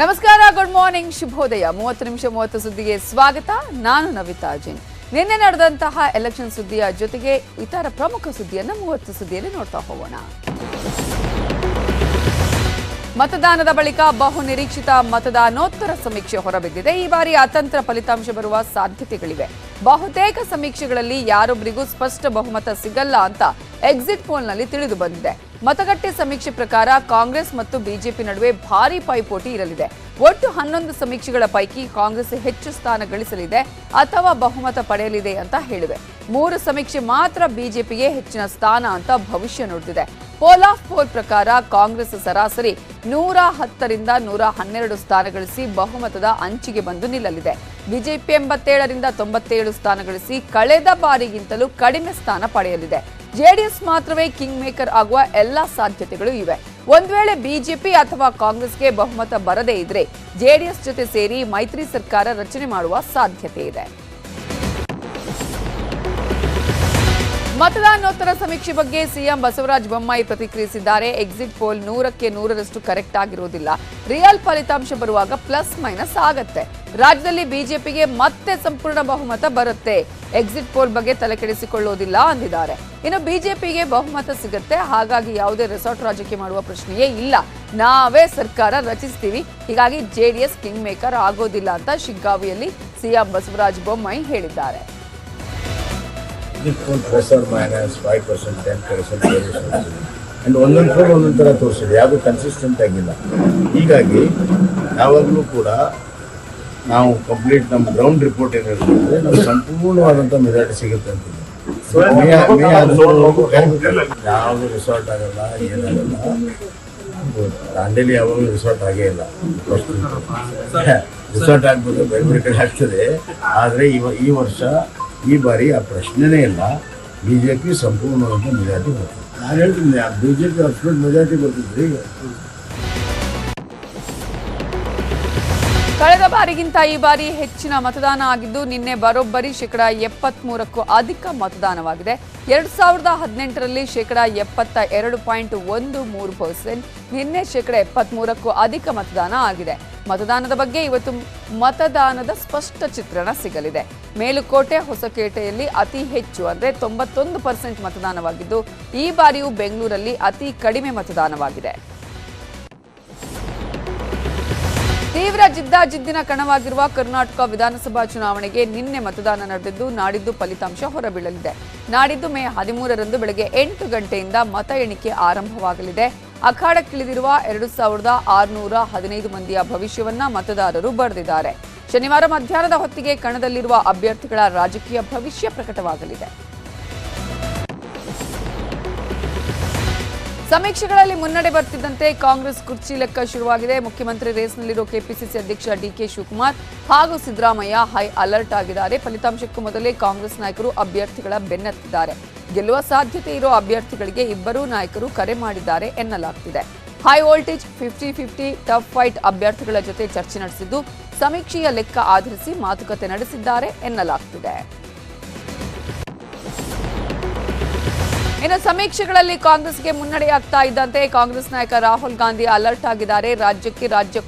ನಮಸ್ಕಾರ, good morning, ಶುಭೋದಯ. 30 ನಿಮಿಷ 30 ಸುದ್ದಿಗೆ ಸ್ವಾಗತ. ನಾನು ನವಿತಾ ಜೈನ್. ನಿನ್ನೆ ನಡೆದಂತಹ ಎಲೆಕ್ಷನ್ ಸುದ್ದಿಯ ಜೊತೆಗೆ ಇತರ ಪ್ರಮುಖ ಸುದ್ದಿಯನ್ನು 30 ಸುದ್ದಿಯಲ್ಲಿ ನೋಡ್ತಾ ಹೋಗೋಣ. ಮತದಾನದ ಬಳಿಕ ಬಹು ನಿರೀಕ್ಷಿತ ಮತದಾನೋತ್ತರ ಸಮೀಕ್ಷೆ ಹೊರಬಿದ್ದಿದೆ. ಈ ಬಾರಿ ಅತಂತ್ರ ಫಲಿತಾಂಶ ಬರುವ ಸಾಧ್ಯತೆಗಳಿವೆ. ಬಹುತೇಕ ಸಮೀಕ್ಷೆಗಳಲ್ಲಿ ಯಾರೊಬ್ಬರಿಗೂ ಸ್ಪಷ್ಟ ಬಹುಮತ ಸಿಗಲ್ಲ ಅಂತ ಎಕ್ಸಿಟ್ ಪೋಲ್ನಲ್ಲಿ ತಿಳಿದು ಬಂದಿದೆ. ಮತಗಟ್ಟೆ ಸಮೀಕ್ಷೆ ಪ್ರಕಾರ ಕಾಂಗ್ರೆಸ್ ಮತ್ತು ಬಿಜೆಪಿ ನಡುವೆ ಭಾರೀ ಪೈಪೋಟಿ ಇರಲಿದೆ. ಒಟ್ಟು 11 ಸಮೀಕ್ಷೆಗಳ ಪೈಕಿ ಕಾಂಗ್ರೆಸ್ ಹೆಚ್ಚು ಸ್ಥಾನ ಗಳಿಸಲಿದೆ ಅಥವಾ ಬಹುಮತ ಪಡೆಯಲಿದೆ ಅಂತ ಹೇಳಿವೆ. 3 ಸಮೀಕ್ಷೆ ಮಾತ್ರ ಬಿಜೆಪಿಗೆ ಹೆಚ್ಚಿನ ಸ್ಥಾನ ಅಂತ ಭವಿಷ್ಯ ನುಡಿದಿದೆ. ಪೋಲ್ ಆಫ್ ಪೋಲ್ ಪ್ರಕಾರ ಕಾಂಗ್ರೆಸ್ ಸರಾಸರಿ 110ರಿಂದ 112 ಸ್ಥಾನ ಗಳಿಸಿ ಬಹುಮತದ ಅಂಚಿಗೆ ಬಂದು ನಿಲ್ಲಲಿದೆ. ಬಿಜೆಪಿ 87ರಿಂದ 97 ಸ್ಥಾನ ಗಳಿಸಿ ಕಳೆದ ಬಾರಿಗಿಂತಲೂ ಕಡಿಮೆ ಸ್ಥಾನ ಪಡೆಯಲಿದೆ. ಜೆಡಿಎಸ್ ಮಾತ್ರವೇ ಕಿಂಗ್ ಮೇಕರ್ ಆಗುವ ಎಲ್ಲಾ ಸಾಧ್ಯತೆಗಳು ಇವೆ. ಒಂದು ವೇಳೆ ಬಿಜೆಪಿ ಅಥವಾ ಕಾಂಗ್ರೆಸ್ಗೆ ಬಹುಮತ ಬರದೇ ಇದ್ರೆ ಜೆಡಿಎಸ್ ಜೊತೆ ಸೇರಿ ಮೈತ್ರಿ ಸರ್ಕಾರ ರಚನೆ ಮಾಡುವ ಸಾಧ್ಯತೆ ಇದೆ. ಮತದಾನೋತ್ತರ ಸಮೀಕ್ಷೆ ಬಗ್ಗೆ ಸಿಎಂ ಬಸವರಾಜ ಬೊಮ್ಮಾಯಿ ಪ್ರತಿಕ್ರಿಯಿಸಿದ್ದಾರೆ. ಎಕ್ಸಿಟ್ ಪೋಲ್ 100ಕ್ಕೆ 100ರಷ್ಟು ಕರೆಕ್ಟ್ ಆಗಿರುವುದಿಲ್ಲ. ರಿಯಲ್ ಫಲಿತಾಂಶ ಬರುವಾಗ ಪ್ಲಸ್ ಮೈನಸ್ ಆಗತ್ತೆ. ರಾಜ್ಯದಲ್ಲಿ ಬಿಜೆಪಿಗೆ ಮತ್ತೆ ಸಂಪೂರ್ಣ ಬಹುಮತ ಬರುತ್ತೆ. ಎಕ್ಸಿಟ್ ಪೋಲ್ ಬಗ್ಗೆ ತಲೆಕೆಡಿಸಿಕೊಳ್ಳೋದಿಲ್ಲ ಅಂದಿದ್ದಾರೆ. ಇನ್ನು ಬಿಜೆಪಿಗೆ ಬಹುಮತ ಸಿಗುತ್ತೆ, ಹಾಗಾಗಿ ಯಾವುದೇ ರೆಸಾರ್ಟ್ ರಾಜಕೀಯ ಮಾಡುವ ಪ್ರಶ್ನೆಯೇ ಇಲ್ಲ. ನಾವೇ ಸರ್ಕಾರ ರಚಿಸ್ತೀವಿ, ಹೀಗಾಗಿ ಜೆಡಿಎಸ್ ಕಿಂಗ್ ಮೇಕರ್ ಆಗೋದಿಲ್ಲ ಅಂತ ಶಿಗ್ಗಾವಿಯಲ್ಲಿ ಸಿಎಂ ಬಸವರಾಜ ಬೊಮ್ಮಾಯಿ ಹೇಳಿದ್ದಾರೆ. ಪ್ಲಸ್ ಆರ್ ಮೈನಸ್ 5%, 10% ಅಂಡ್ ಒಂದೊಂದು ಥರ ತೋರಿಸಿದೆ, ಯಾವುದು ಕನ್ಸಿಸ್ಟೆಂಟ್ ಆಗಿಲ್ಲ. ಹೀಗಾಗಿ ಯಾವಾಗಲೂ ಕೂಡ ನಾವು ಕಂಪ್ಲೀಟ್ ನಮ್ಮ ಗ್ರೌಂಡ್ ರಿಪೋರ್ಟ್ ಏನಿರ್ತದೆ, ನಮ್ಗೆ ಸಂಪೂರ್ಣವಾದಂಥ ಮೆಜಾರಿಟಿ ಸಿಗುತ್ತೆ ಅಂತ. ಯಾವುದು ರಿಸಾರ್ಟ್ ಆಗಲ್ಲ, ಏನಾಗಲ್ಲ. ದಾಂಡೇಲಿ ಯಾವಾಗಲೂ ರಿಸಾರ್ಟ್ ಆಗೇ ಇಲ್ಲ. ರಿಸಾರ್ಟ್ ಆಗ್ಬೋದು, ಬೇರೆ ಬೇರೆ ಕಡೆ ಆಗ್ತದೆ. ಆದರೆ ಈ ವರ್ಷ ಈ ಬಾರಿ ಆ ಪ್ರಶ್ನೆನೇ ಇಲ್ಲ. ಬಿಜೆಪಿ ಸಂಪೂರ್ಣವಾದ ಮೆಜಾರಿಟಿ ಬರ್ತದೆ. ನಾನು ಹೇಳ್ತೀನಿ, ಬಿಜೆಪಿ ಅಬ್ಸಲ್ಯೂಟ್ ಮೆಜಾರಿಟಿ ಬರ್ತಿದ್ರಿ. ಈಗ ಕಳೆದ ಬಾರಿಗಿಂತ ಈ ಬಾರಿ ಹೆಚ್ಚಿನ ಮತದಾನ ಆಗಿದ್ದು, ನಿನ್ನೆ ಬರೋಬ್ಬರಿ 73%ಕ್ಕೂ ಅಧಿಕ ಮತದಾನವಾಗಿದೆ. 2018ರಲ್ಲಿ 72.13%, ನಿನ್ನೆ 73%ಕ್ಕೂ ಅಧಿಕ ಮತದಾನ ಆಗಿದೆ. ಮತದಾನದ ಬಗ್ಗೆ ಇವತ್ತು ಮತದಾನದ ಸ್ಪಷ್ಟ ಚಿತ್ರಣ ಸಿಗಲಿದೆ. ಮೇಲುಕೋಟೆ, ಹೊಸಕೋಟೆಯಲ್ಲಿ ಅತಿ ಹೆಚ್ಚು ಅಂದರೆ 91% ಮತದಾನವಾಗಿದ್ದು, ಈ ಬಾರಿಯೂ ಬೆಂಗಳೂರಲ್ಲಿ ಅತಿ ಕಡಿಮೆ ಮತದಾನವಾಗಿದೆ. ತೀವ್ರ ಜಿದ್ದಾಜಿದ್ದಿನ ಕಣವಾಗಿರುವ ಕರ್ನಾಟಕ ವಿಧಾನಸಭಾ ಚುನಾವಣೆಗೆ ನಿನ್ನೆ ಮತದಾನ ನಡೆದಿದ್ದು, ನಾಡಿದ್ದು ಫಲಿತಾಂಶ ಹೊರಬೀಳಲಿದೆ. ನಾಡಿದ್ದು ಮೇ 13ರಂದು ಬೆಳಗ್ಗೆ 8 ಗಂಟೆಯಿಂದ ಮತ ಎಣಿಕೆ ಆರಂಭವಾಗಲಿದೆ. ಅಖಾಡಕ್ಕಿಳಿದಿರುವ 2615 ಮಂದಿಯ ಭವಿಷ್ಯವನ್ನ ಮತದಾರರು ಬರೆದಿದ್ದಾರೆ. ಶನಿವಾರ ಮಧ್ಯಾಹ್ನದ ಹೊತ್ತಿಗೆ ಕಣದಲ್ಲಿರುವ ಅಭ್ಯರ್ಥಿಗಳ ರಾಜಕೀಯ ಭವಿಷ್ಯ ಪ್ರಕಟವಾಗಲಿದೆ. ಸಮೀಕ್ಷೆಗಳಲ್ಲಿ ಮುನ್ನಡೆ ಬರ್ತಿದ್ದಂತೆ ಕಾಂಗ್ರೆಸ್ ಕುರ್ಚಿ ಲೆಕ್ಕ ಶುರುವಾಗಿದೆ. ಮುಖ್ಯಮಂತ್ರಿ ರೇಸ್ನಲ್ಲಿರೋ ಕೆಪಿಸಿಸಿ ಅಧ್ಯಕ್ಷ ಡಿಕೆ ಶಿವಕುಮಾರ್ ಹಾಗೂ ಸಿದ್ದರಾಮಯ್ಯ ಹೈ ಅಲರ್ಟ್ ಆಗಿದ್ದಾರೆ. ಫಲಿತಾಂಶಕ್ಕೂ ಮೊದಲೇ ಕಾಂಗ್ರೆಸ್ ನಾಯಕರು ಅಭ್ಯರ್ಥಿಗಳ ಬೆನ್ನತ್ತಿದ್ದಾರೆ. ಗೆಲ್ಲುವ ಸಾಧ್ಯತೆ ಇರೋ ಅಭ್ಯರ್ಥಿಗಳಿಗೆ ಇಬ್ಬರೂ ನಾಯಕರು ಕರೆ ಮಾಡಿದ್ದಾರೆ ಎನ್ನಲಾಗ್ತಿದೆ. ಹೈ ವೋಲ್ಟೇಜ್ 50-50 ಟಫ್ ಫೈಟ್ ಅಭ್ಯರ್ಥಿಗಳ ಜೊತೆ ಚರ್ಚೆ ನಡೆಸಿದ್ದು, ಸಮೀಕ್ಷೆಯ ಲೆಕ್ಕ ಆಧರಿಸಿ ಮಾತುಕತೆ ನಡೆಸಿದ್ದಾರೆ ಎನ್ನಲಾಗ್ತಿದೆ. ಇನ್ನು ಸಮೀಕ್ಷೆಗಳಲ್ಲಿ ಕಾಂಗ್ರೆಸ್ಗೆ ಮುನ್ನಡೆಯಾಗ್ತಾ ಇದ್ದಂತೆ ಕಾಂಗ್ರೆಸ್ ನಾಯಕ ರಾಹುಲ್ ಗಾಂಧಿ ಅಲರ್ಟ್ ಆಗಿದ್ದಾರೆ. ರಾಜ್ಯ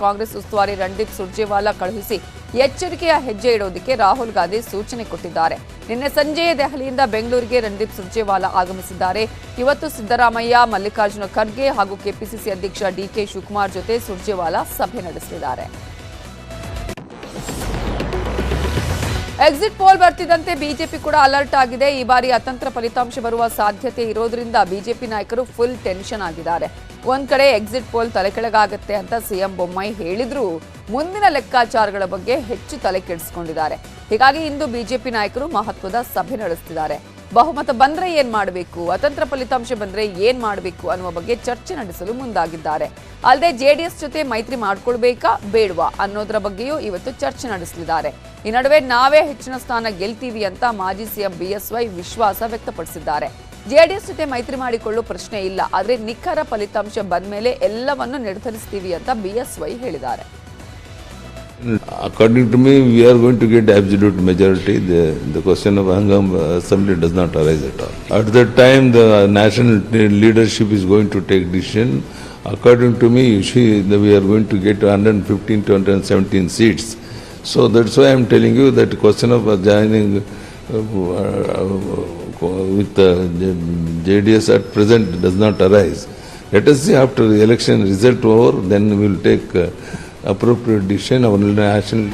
ಕಾಂಗ್ರೆಸ್ ಉಸ್ತುವಾರಿ ರಣದೀಪ್ ಸುರ್ಜೇವಾಲಾ ಕಳುಹಿಸಿ ಎಚ್ಚರಿಕೆಯ ಹೆಜ್ಜೆ ಇಡೋದಕ್ಕೆ ರಾಹುಲ್ ಗಾಂಧಿ ಸೂಚನೆ ಕೊಟ್ಟಿದ್ದಾರೆ. ನಿನ್ನೆ ಸಂಜೆಯೇ ದೆಹಲಿಯಿಂದ ಬೆಂಗಳೂರಿಗೆ ರಣದೀಪ್ ಸುರ್ಜೇವಾಲಾ ಆಗಮಿಸಿದ್ದಾರೆ. ಇವತ್ತು ಸಿದ್ದರಾಮಯ್ಯ, ಮಲ್ಲಿಕಾರ್ಜುನ ಖರ್ಗೆ ಹಾಗೂ ಕೆಪಿಸಿಸಿ ಅಧ್ಯಕ್ಷ ಡಿಕೆ ಶಿವಕುಮಾರ್ ಜೊತೆ ಸುರ್ಜೇವಾಲಾ ಸಭೆ ನಡೆಸಲಿದ್ದಾರೆ. ಎಕ್ಸಿಟ್ ಪೋಲ್ ಬರ್ತಿದ್ದಂತೆ ಬಿಜೆಪಿ ಕೂಡ ಅಲರ್ಟ್ ಆಗಿದೆ. ಈ ಬಾರಿ ಅತಂತ್ರ ಫಲಿತಾಂಶ ಬರುವ ಸಾಧ್ಯತೆ ಇರೋದ್ರಿಂದ ಬಿಜೆಪಿ ನಾಯಕರು ಫುಲ್ ಟೆನ್ಷನ್ ಆಗಿದ್ದಾರೆ. ಒಂದ್ ಕಡೆ ಎಕ್ಸಿಟ್ ಪೋಲ್ ತಲೆಕೆಳಗಾಗತ್ತೆ ಅಂತ ಸಿಎಂ ಬೊಮ್ಮಾಯಿ ಹೇಳಿದ್ರು, ಮುಂದಿನ ಲೆಕ್ಕಾಚಾರಗಳ ಬಗ್ಗೆ ಹೆಚ್ಚು ತಲೆ ಕೆಡಿಸಿಕೊಂಡಿದ್ದಾರೆ. ಹೀಗಾಗಿ ಇಂದು ಬಿಜೆಪಿ ನಾಯಕರು ಮಹತ್ವದ ಸಭೆ ನಡೆಸುತ್ತಿದ್ದಾರೆ. ಬಹುಮತ ಬಂದ್ರೆ ಏನ್ ಮಾಡಬೇಕು, ಅತಂತ್ರ ಫಲಿತಾಂಶ ಬಂದ್ರೆ ಏನ್ ಮಾಡಬೇಕು ಅನ್ನುವ ಬಗ್ಗೆ ಚರ್ಚೆ ನಡೆಸಲು ಮುಂದಾಗಿದ್ದಾರೆ. ಅಲ್ಲದೆ ಜೆಡಿಎಸ್ ಜೊತೆ ಮೈತ್ರಿ ಮಾಡ್ಕೊಳ್ಬೇಕಾ ಬೇಡವಾ ಅನ್ನೋದರ ಬಗ್ಗೆಯೂ ಇವತ್ತು ಚರ್ಚೆ ನಡೆಸಲಿದ್ದಾರೆ. ಈ ನಡುವೆ ನಾವೇ ಹೆಚ್ಚಿನ ಸ್ಥಾನ ಗೆಲ್ತೀವಿ ಅಂತ ಮಾಜಿ ಸಿಎಂ ಬಿಎಸ್ವೈ ವಿಶ್ವಾಸ ವ್ಯಕ್ತಪಡಿಸಿದ್ದಾರೆ. ಜೆಡಿಎಸ್ ಜೊತೆ ಮೈತ್ರಿ ಮಾಡಿಕೊಳ್ಳೋ ಪ್ರಶ್ನೆ ಇಲ್ಲ, ಆದ್ರೆ ನಿಖರ ಫಲಿತಾಂಶ ಬಂದ ಮೇಲೆ ಎಲ್ಲವನ್ನು ನಿರ್ಧರಿಸ್ತೀವಿ ಅಂತ ಬಿಎಸ್ವೈ ಹೇಳಿದ್ದಾರೆ. According to me, we are going to get absolute majority. The question of Hangam Assembly does not arise at all. At that time, the national leadership is going to take decision according to me, we are going to get 115 to 117 seats. So that's why I am telling you that question of joining with JDS at present does not arise. Let us see after the election result over, then we will take appropriate decision. Our national.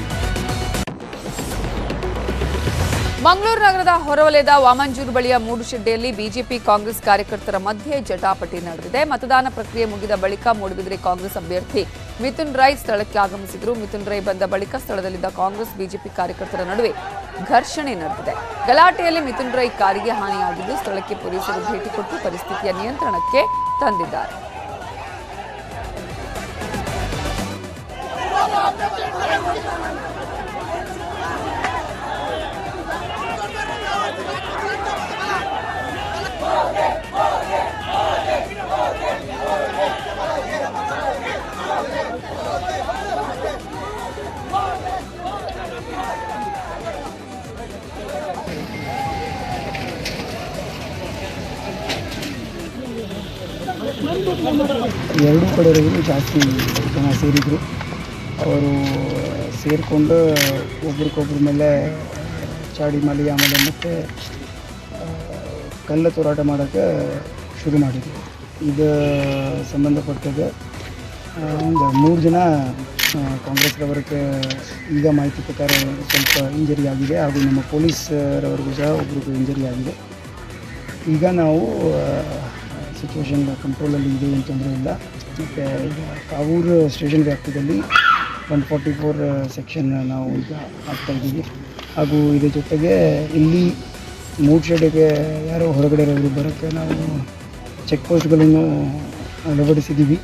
Mangaluru ನಗರದ ಹೊರವಲಯದ ವಾಮಂಜೂರು ಬಳಿಯ ಮೂಡುಶೆಡ್ಡಿಯಲ್ಲಿ BJP Congress ಕಾರ್ಯಕರ್ತರ ಮಧ್ಯೆ ಜಟಾಪಟಿ ನಡೆದಿದೆ. ಮತದಾನ ಪ್ರಕ್ರಿಯೆ ಮುಗಿದ ಬಳಿಕ ಮೂಡುಬಿದಿರೆ ಕಾಂಗ್ರೆಸ್ ಅಭ್ಯರ್ಥಿ ಮಿಥುನ್ ರೈ ಸ್ಥಳಕ್ಕೆ ಆಗಮಿಸಿದರು. ಮಿಥುನ್ ರೈ ಬಂದ ಬಳಿಕ ಸ್ಥಳದಲ್ಲಿದ್ದ ಕಾಂಗ್ರೆಸ್ ಬಿಜೆಪಿ ಕಾರ್ಯಕರ್ತರ ನಡುವೆ ಘರ್ಷಣೆ ನಡೆದಿದೆ. ಗಲಾಟೆಯಲ್ಲಿ ಮಿಥುನ್ ರೈ ಕಾರಿಗೆ ಹಾನಿಯಾಗಿದ್ದು ಸ್ಥಳಕ್ಕೆ ಪೊಲೀಸರು ಭೇಟಿ ಕೊಟ್ಟು ಪರಿಸ್ಥಿತಿಯ ನಿಯಂತ್ರಣಕ್ಕೆ ತಂದಿದ್ದಾರೆ. ಎರಡೂ ಕಡೆಯವರೆಗೂ ಜಾಸ್ತಿ ಜನ ಸೇರಿದರು. ಅವರು ಸೇರಿಕೊಂಡು ಒಬ್ರಿಗೊಬ್ರ ಮೇಲೆ ಚಾಡಿಮಾಲಿ ಆಮೇಲೆ ಮತ್ತು ಕಲ್ಲು ತೂರಾಟ ಮಾಡೋಕ್ಕೆ ಶುರು ಮಾಡಿದರು. ಇದು ಸಂಬಂಧಪಟ್ಟಿದೆ ಒಂದು 3 ಜನ ಕಾಂಗ್ರೆಸ್ರವರಿಗೆ ಈಗ ಮಾಹಿತಿ ಪ್ರಕಾರ ಸ್ವಲ್ಪ ಇಂಜರಿ ಆಗಿದೆ, ಹಾಗೂ ನಮ್ಮ ಪೊಲೀಸರವರಿಗೂ ಸಹ ಒಬ್ರಿಗೂ ಇಂಜರಿ ಆಗಿದೆ. ಈಗ ನಾವು ಸಿಚುವೇಶನ್ ಕಂಟ್ರೋಲಲ್ಲಿ ಇದೆ, ಏನು ತೊಂದರೆ ಇಲ್ಲ. ಮತ್ತು ಈಗ ಕಾವೂರು ಸ್ಟೇಷನ್ ವ್ಯಾಪ್ತಿಯಲ್ಲಿ 144 ಸೆಕ್ಷನ್ ನಾವು ಈಗ ಹಾಕ್ತಾಯಿದ್ದೀವಿ. ಹಾಗೂ ಇದ್ರ ಜೊತೆಗೆ ಇಲ್ಲಿ ಮೂಡುಶೆಡ್ಡಿಗೆ ಯಾರೋ ಹೊರಗಡೆ ಇರೋರು ಬರೋಕ್ಕೆ ನಾವು ಚೆಕ್ ಪೋಸ್ಟ್ಗಳನ್ನು ಅಳವಡಿಸಿದ್ದೀವಿ.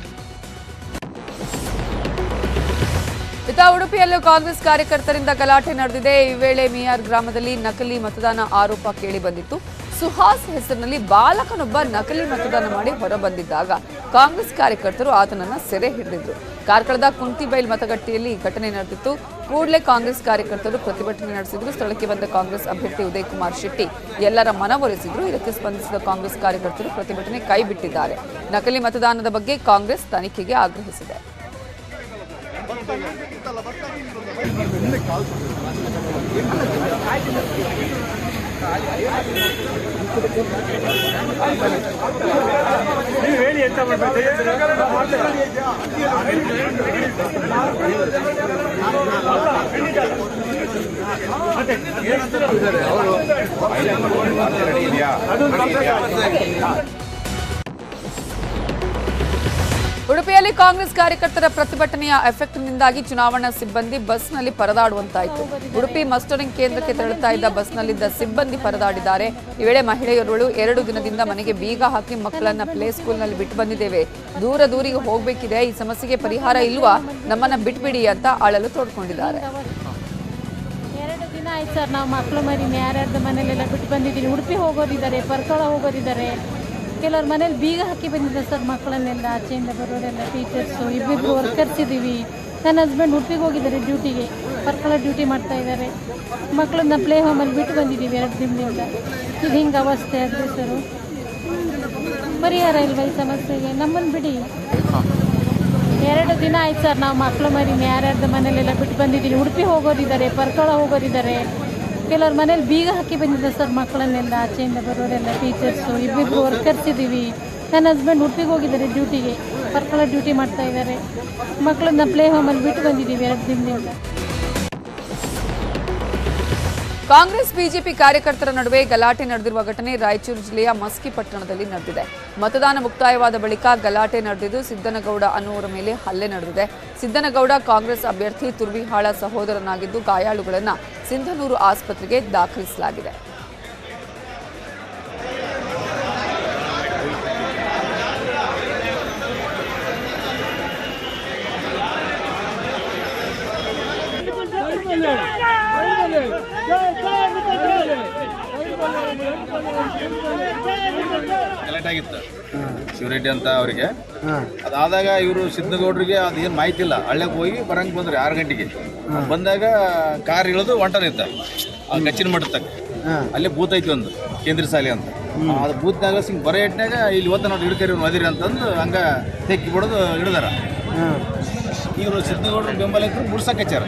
ಉಡುಪಿಯಲ್ಲೂ ಕಾಂಗ್ರೆಸ್ ಕಾರ್ಯಕರ್ತರಿಂದ ಗಲಾಟೆ ನಡೆದಿದೆ. ಈ ವೇಳೆ ಮಿಯಾರ್ ಗ್ರಾಮದಲ್ಲಿ ನಕಲಿ ಮತದಾನ ಆರೋಪ ಕೇಳಿಬಂದಿತ್ತು. ಸುಹಾಸ್ ಹೆಸರಿನಲ್ಲಿ ಬಾಲಕನೊಬ್ಬ ನಕಲಿ ಮತದಾನ ಮಾಡಿ ಹೊರಬಂದಿದ್ದಾಗ ಕಾಂಗ್ರೆಸ್ ಕಾರ್ಯಕರ್ತರು ಆತನನ್ನು ಸೆರೆ ಹಿಡಿದಿದ್ರು. ಕಾರ್ಕಳದ ಕುಂತಿಬೈಲ್ ಮತಗಟ್ಟೆಯಲ್ಲಿ ಘಟನೆ ನಡೆದಿತ್ತು. ಕೂಡಲೇ ಕಾಂಗ್ರೆಸ್ ಕಾರ್ಯಕರ್ತರು ಪ್ರತಿಭಟನೆ ನಡೆಸಿದ್ರು. ಸ್ಥಳಕ್ಕೆ ಬಂದ ಕಾಂಗ್ರೆಸ್ ಅಭ್ಯರ್ಥಿ ಉದಯ್ ಕುಮಾರ್ ಶೆಟ್ಟಿ ಎಲ್ಲರ ಮನವೊಲಿಸಿದ್ರು. ಇದಕ್ಕೆ ಸ್ಪಂದಿಸಿದ ಕಾಂಗ್ರೆಸ್ ಕಾರ್ಯಕರ್ತರು ಪ್ರತಿಭಟನೆ ಕೈಬಿಟ್ಟಿದ್ದಾರೆ. ನಕಲಿ ಮತದಾನದ ಬಗ್ಗೆ ಕಾಂಗ್ರೆಸ್ ತನಿಖೆಗೆ ಆಗ್ರಹಿಸಿದೆ. ಉಡುಪಿಯಲ್ಲಿ ಕಾಂಗ್ರೆಸ್ ಕಾರ್ಯಕರ್ತರ ಪ್ರತಿಭಟನೆಯ ಎಫೆಕ್ಟ್ನಿಂದಾಗಿ ಚುನಾವಣಾ ಸಿಬ್ಬಂದಿ ಬಸ್ನಲ್ಲಿ ಪರದಾಡುವಂತಾಯಿತು. ಉಡುಪಿ ಮಸ್ಟರಿಂಗ್ ಕೇಂದ್ರಕ್ಕೆ ತೆರಳುತ್ತಾ ಇದ್ದ ಬಸ್ನಲ್ಲಿದ್ದ ಸಿಬ್ಬಂದಿ ಪರದಾಡಿದ್ದಾರೆ. ಈ ವೇಳೆ ಮಹಿಳೆಯರುಗಳು 2 ದಿನದಿಂದ ಮನೆಗೆ ಬೀಗ ಹಾಕಿ ಮಕ್ಕಳನ್ನ ಪ್ಲೇ ಸ್ಕೂಲ್ನಲ್ಲಿ ಬಿಟ್ಟು ಬಂದಿದ್ದೇವೆ, ದೂರಿಗೆ ಹೋಗಬೇಕಿದೆ, ಈ ಸಮಸ್ಯೆಗೆ ಪರಿಹಾರ ಇಲ್ವಾ, ನಮ್ಮನ್ನ ಬಿಟ್ಬಿಡಿ ಅಂತ ಅಳಲು ತೋಡ್ಕೊಂಡಿದ್ದಾರೆ. 2 ದಿನ ಆಯ್ತು ಸರ್, ನಾವು ಮಕ್ಕಳು ಮರಿ ಯಾರ್ಯಾರ್ದು ಮನೇಲೆಲ್ಲ ಬಿಟ್ಟು ಬಂದಿದ್ದೀನಿ. ಉಡುಪಿ ಹೋಗೋರಿದ್ದಾರೆ, ಪರ್ಕಳ ಹೋಗೋರಿದ್ದಾರೆ, ಕೆಲವ್ರ ಮನೇಲಿ ಬೀಗ ಹಾಕಿ ಬಂದಿದ್ದಾರೆ ಸರ್. ಮಕ್ಕಳನ್ನೆಲ್ಲ ಆಚೆಯಿಂದ ಬರೋರೆಲ್ಲ ಟೀಚರ್ಸು, ಇಬ್ಬಿಬ್ಬರು ವರ್ಕರ್ಸ್ ಇದ್ದೀವಿ. ನನ್ನ ಹಸ್ಬೆಂಡ್ ಉಡುಪಿಗೆ ಹೋಗಿದ್ದಾರೆ ಡ್ಯೂಟಿಗೆ, ಪರ್ಕಳ ಡ್ಯೂಟಿ ಮಾಡ್ತಾ ಇದ್ದಾರೆ. ಮಕ್ಕಳನ್ನ ಪ್ಲೇ ಹೋಮಲ್ಲಿ ಬಿಟ್ಟು ಬಂದಿದ್ದೀವಿ 2 ದಿನದಿಂದ. ಇದು ಹಿಂಗೆ ಅವಸ್ಥೆ ಆದರೆ ಸರು, ಪರಿಹಾರ ಇಲ್ವಾ ಈ ಸಮಸ್ಯೆಗೆ? ನಮ್ಮನ್ನು ಬಿಡಿ. 2 ದಿನ ಆಯ್ತು ಸರ್, ನಾವು ಮಕ್ಕಳು ಮರಿ ಯಾರ್ಯಾರ್ದು ಮನೇಲೆಲ್ಲ ಬಿಟ್ಟು ಬಂದಿದ್ದೀನಿ. ಉಡುಪಿ ಹೋಗೋರಿದ್ದಾರೆ, ಪರ್ಕಳ ಹೋಗೋರಿದ್ದಾರೆ, ಕೆಲವ್ರ ಮನೇಲಿ ಬೀಗ ಹಾಕಿ ಬಂದಿದ್ದಾರೆ ಸರ್. ಮಕ್ಕಳನ್ನೆಲ್ಲ ಆಚೆಯಿಂದ ಬರೋರೆಲ್ಲ ಟೀಚರ್ಸು, ಇಬ್ಬಿಬ್ಬರು ವರ್ಕರ್ಸ್ ಇದ್ದೀವಿ. ನನ್ನ ಹಸ್ಬೆಂಡ್ ಉಡುಪಿಗೆ ಹೋಗಿದ್ದಾರೆ ಡ್ಯೂಟಿಗೆ, ಪರ್ಕಳ ಡ್ಯೂಟಿ ಮಾಡ್ತಾ ಇದ್ದಾರೆ. ಮಕ್ಕಳನ್ನ ಪ್ಲೇ ಹೋಮಲ್ಲಿ ಬಿಟ್ಟು ಬಂದಿದ್ದೀವಿ 2 ದಿನದಿಂದ. ಕಾಂಗ್ರೆಸ್ ಬಿಜೆಪಿ ಕಾರ್ಯಕರ್ತರ ನಡುವೆ ಗಲಾಟೆ ನಡೆದಿರುವ ಘಟನೆ ರಾಯಚೂರು ಜಿಲ್ಲೆಯ ಮಸ್ಕಿ ಪಟ್ಟಣದಲ್ಲಿ ನಡೆದಿದೆ. ಮತದಾನ ಮುಕ್ತಾಯವಾದ ಬಳಿಕ ಗಲಾಟೆ ನಡೆದಿದ್ದು ಸಿದ್ದನಗೌಡ ಅನ್ನುವರ ಮೇಲೆ ಹಲ್ಲೆ ನಡೆದಿದೆ. ಸಿದ್ದನಗೌಡ ಕಾಂಗ್ರೆಸ್ ಅಭ್ಯರ್ಥಿ ತುರ್ವಿಹಾಳ ಸಹೋದರನಾಗಿದ್ದು ಗಾಯಾಳುಗಳನ್ನು ಸಿಂಧನೂರು ಆಸ್ಪತ್ರೆಗೆ ದಾಖಲಿಸಲಾಗಿದೆ. ಗಲಾಟೆ ಆಗಿತ್ತು ಶಿವರೆಡ್ಡಿ ಅಂತ ಅವರಿಗೆ. ಅದಾದಾಗ ಇವರು ಸಿದ್ದನಗೌಡರಿಗೆ ಅದೇನು ಮಾಹಿತಿ ಇಲ್ಲ, ಹಳ್ಳಿಗೆ ಹೋಗಿ ಬರಂಗೆ ಬಂದ್ರೆ 6 ಗಂಟೆಗೆ ಬಂದಾಗ ಕಾರ್ ಇಳಿದು ಹೊಂಟರಿದ್ದ ಆ ಗಚ್ಚಿನ ಮಠ ತಕ್ಕ. ಅಲ್ಲಿ ಬೂತ್ ಐತಿ ಒಂದು ಕೇಂದ್ರ ಶಾಲೆ ಅಂತ, ಅದು ಬೂತ್ನಾಗ ಹಿಂಗೆ ಬರೋ ಇಟ್ನಾಗ ಇಲ್ಲಿ ಇವತ್ತು ನಾವು ಹಿಡ್ಕರಿ ಮದಿರಿ ಅಂತಂದು ಹಂಗೆ ತೆಕ್ಕಿ ಬಿಡೋದು ಹಿಡ್ದಾರ. ಇವರು ಸಿದ್ದನಗೌಡರು ಬೆಂಬಲ ಇದ್ರು ಮುಡ್ಸಕ್ಕೆ ಹಚ್ಚಾರ.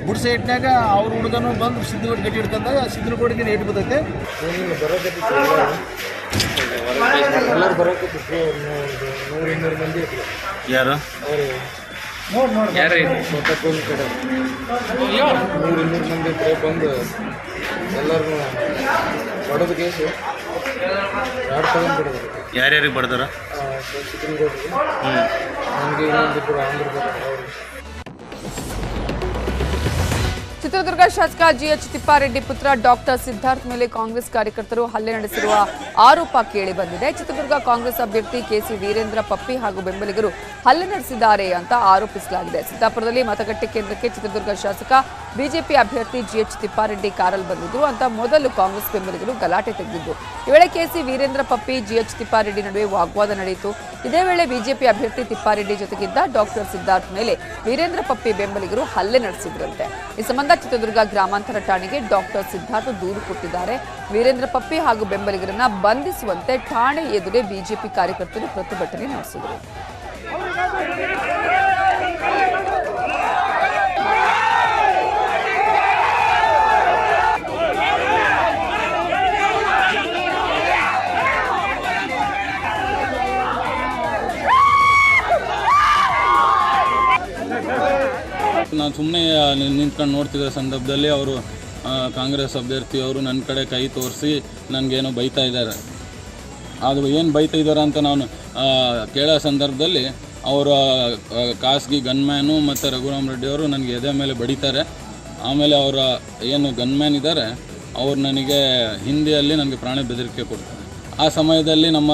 ಮುಡ್ಸ ಇಟ್ನಾಗ ಅವ್ರ ಹುಡುಗನು ಬಂದು ಸಿದ್ದನಗೌಡ ಗಟ್ಟಿ ಹಿಡ್ಕೊಂಡಾಗ ಸಿದ್ದನಗೌಡಿಗೆ ಏಟು ಬರ್ತೈತೆ. ಯಾರು ಬಂದು ಎಲ್ಲರೂ ಬಡದು ಕೇಸು ಯಾರ್ಯಾರಿಗೆ ಬಡ್ದಾರ? ನಮಗೆ ಇನ್ನೊಂದಿಬ್ಬರು ಆಂಧ್ರ. ಚಿತ್ರದುರ್ಗ ಶಾಸಕ ಜಿಎಚ್ ತಿಪ್ಪಾರೆಡ್ಡಿ ಪುತ್ರ ಡಾಕ್ಟರ್ ಸಿದ್ಧಾರ್ಥ್ ಮೇಲೆ ಕಾಂಗ್ರೆಸ್ ಕಾರ್ಯಕರ್ತರು ಹಲ್ಲೆ ನಡೆಸಿರುವ ಆರೋಪ ಕೇಳಿ ಬಂದಿದೆ. ಚಿತ್ರದುರ್ಗ ಕಾಂಗ್ರೆಸ್ ಅಭ್ಯರ್ಥಿ ಕೆಸಿ ವೀರೇಂದ್ರ ಪಪ್ಪಿ ಹಾಗೂ ಬೆಂಬಲಿಗರು ಹಲ್ಲೆ ನಡೆಸಿದ್ದಾರೆ ಅಂತ ಆರೋಪಿಸಲಾಗಿದೆ. ಸಿದ್ದಾಪುರದಲ್ಲಿ ಮತಗಟ್ಟೆ ಕೇಂದ್ರಕ್ಕೆ ಚಿತ್ರದುರ್ಗ ಶಾಸಕ ಬಿಜೆಪಿ ಅಭ್ಯರ್ಥಿ ಜಿಎಚ್ ತಿಪ್ಪಾರೆಡ್ಡಿ ಕಾರಲ್ಲಿ ಬಂದಿದ್ರು ಅಂತ ಮೊದಲು ಕಾಂಗ್ರೆಸ್ ಬೆಂಬಲಿಗರು ಗಲಾಟೆ ತೆಗೆದಿದ್ದು. ಈ ವೇಳೆ ಕೆಸಿ ವೀರೇಂದ್ರ ಪಪ್ಪಿ ಜಿಎಚ್ ತಿಪ್ಪಾರೆಡ್ಡಿ ನಡುವೆ ವಾಗ್ವಾದ ನಡೆಯಿತು. ಇದೇ ವೇಳೆ ಬಿಜೆಪಿ ಅಭ್ಯರ್ಥಿ ತಿಪ್ಪಾರೆಡ್ಡಿ ಜೊತೆಗಿದ್ದ ಡಾಕ್ಟರ್ ಸಿದ್ಧಾರ್ಥ್ ಮೇಲೆ ವೀರೇಂದ್ರ ಪಪ್ಪಿ ಬೆಂಬಲಿಗರು ಹಲ್ಲೆ ನಡೆಸಿದ್ರಂತೆ. ಈ ಸಂಬಂಧ ಚಿತ್ರದುರ್ಗ ಗ್ರಾಮಾಂತರ ಠಾಣೆಗೆ ಡಾಕ್ಟರ್ ಸಿದ್ಧಾರ್ಥ್ ದೂರು ಕೊಟ್ಟಿದ್ದಾರೆ. ವೀರೇಂದ್ರ ಪಪ್ಪಿ ಹಾಗೂ ಬೆಂಬಲಿಗರನ್ನ ಬಂಧಿಸುವಂತೆ ಠಾಣೆ ಎದುರೇ ಬಿಜೆಪಿ ಕಾರ್ಯಕರ್ತರು ಪ್ರತಿಭಟನೆ ನಡೆಸಿದರು. ನಾನು ಸುಮ್ಮನೆ ನಿಂತ್ಕೊಂಡು ನೋಡ್ತಿದ್ದ ಸಂದರ್ಭದಲ್ಲಿ ಅವರು ಕಾಂಗ್ರೆಸ್ ಅಭ್ಯರ್ಥಿಯವರು ನನ್ನ ಕಡೆ ಕೈ ತೋರಿಸಿ ನನಗೇನೋ ಬೈತಾ ಇದ್ದಾರೆ. ಅದು ಏನು ಬೈತಾ ಇದ್ದಾರೆ ಅಂತ ನಾನು ಕೇಳೋ ಸಂದರ್ಭದಲ್ಲಿ ಅವರ ಖಾಸಗಿ ಗನ್ಮ್ಯಾನು ಮತ್ತು ರಘುರಾಮ್ ರೆಡ್ಡಿಯವರು ನನಗೆ ಎದೆ ಮೇಲೆ ಬಡಿತಾರೆ. ಆಮೇಲೆ ಅವರ ಏನು ಗನ್ಮ್ಯಾನ್ ಇದ್ದಾರೆ ಅವ್ರು ನನಗೆ ಹಿಂದಿಯಲ್ಲಿ ನನಗೆ ಪ್ರಾಣ ಬೆದರಿಕೆ ಕೊಡ್ತಾರೆ. ಆ ಸಮಯದಲ್ಲಿ ನಮ್ಮ